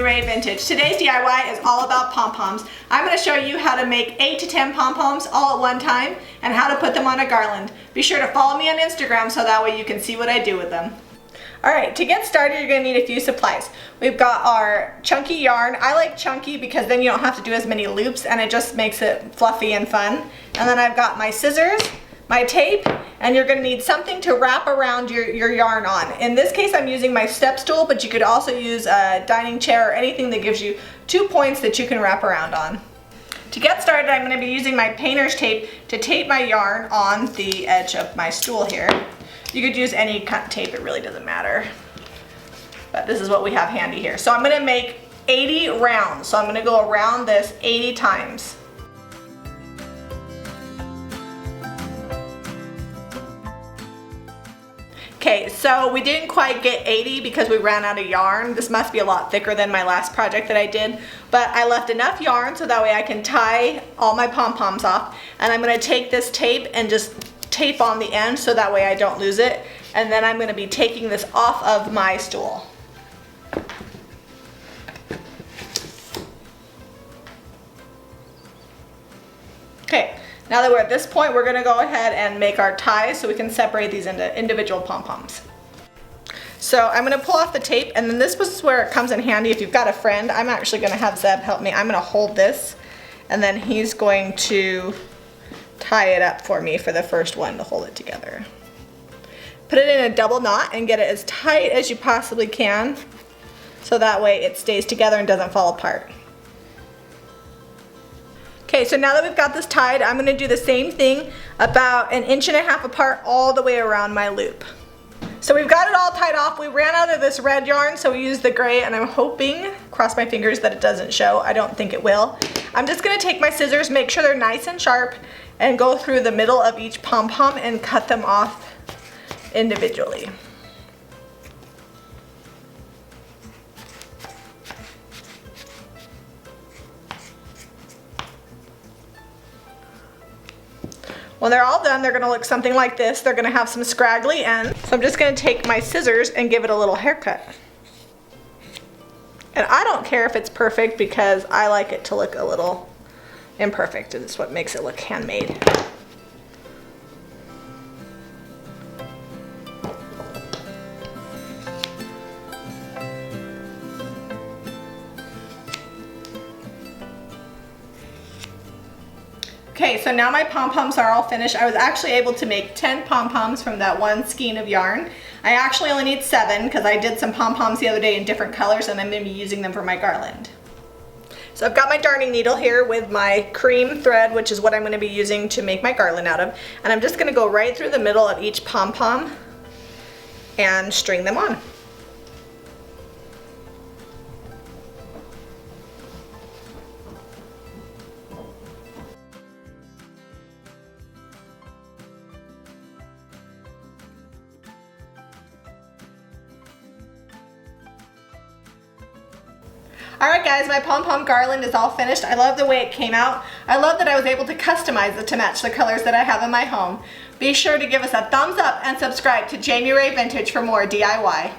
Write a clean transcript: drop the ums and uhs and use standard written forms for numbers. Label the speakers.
Speaker 1: Ray Vintage. Today's DIY is all about pom-poms. I'm going to show you how to make 8 to 10 pom-poms all at one time and how to put them on a garland. Be sure to follow me on Instagram so that way you can see what I do with them. Alright, to get started you're going to need a few supplies. We've got our chunky yarn. I like chunky because then you don't have to do as many loops and it just makes it fluffy and fun. And then I've got my scissors, my tape, and you're going to need something to wrap around your yarn on. In this case I'm using my step stool, but you could also use a dining chair or anything that gives you 2 points that you can wrap around on. To get started I'm going to be using my painter's tape to tape my yarn on the edge of my stool here. You could use any cut tape, it really doesn't matter. But this is what we have handy here. So I'm going to make 80 rounds. So I'm going to go around this 80 times. Okay, so we didn't quite get 80 because we ran out of yarn. This must be a lot thicker than my last project that I did. But I left enough yarn so that way I can tie all my pom-poms off. And I'm going to take this tape and just tape on the end so that way I don't lose it. And then I'm going to be taking this off of my stool. Okay, now that we're at this point, we're going to go ahead and make our ties so we can separate these into individual pom-poms. So I'm going to pull off the tape, and then this is where it comes in handy if you've got a friend. I'm actually going to have Zeb help me. I'm going to hold this, and then he's going to tie it up for me for the first one to hold it together. Put it in a double knot and get it as tight as you possibly can so that way it stays together and doesn't fall apart. Okay, so now that we've got this tied, I'm going to do the same thing about 1.5 inches apart all the way around my loop. So we've got it all tied off. We ran out of this red yarn, so we used the gray, and I'm hoping, cross my fingers, that it doesn't show. I don't think it will. I'm just going to take my scissors, make sure they're nice and sharp, and go through the middle of each pom-pom and cut them off individually. When they're all done, they're going to look something like this. They're going to have some scraggly ends. So I'm just going to take my scissors and give it a little haircut. And I don't care if it's perfect because I like it to look a little imperfect. It's what makes it look handmade. Okay, so now my pom-poms are all finished. I was actually able to make 10 pom-poms from that one skein of yarn. I actually only need 7 because I did some pom-poms the other day in different colors and I'm going to be using them for my garland. So I've got my darning needle here with my cream thread, which is what I'm going to be using to make my garland out of. And I'm just going to go right through the middle of each pom-pom and string them on. Alright guys, my pom-pom garland is all finished. I love the way it came out. I love that I was able to customize it to match the colors that I have in my home. Be sure to give us a thumbs up and subscribe to Jami Ray Vintage for more DIY.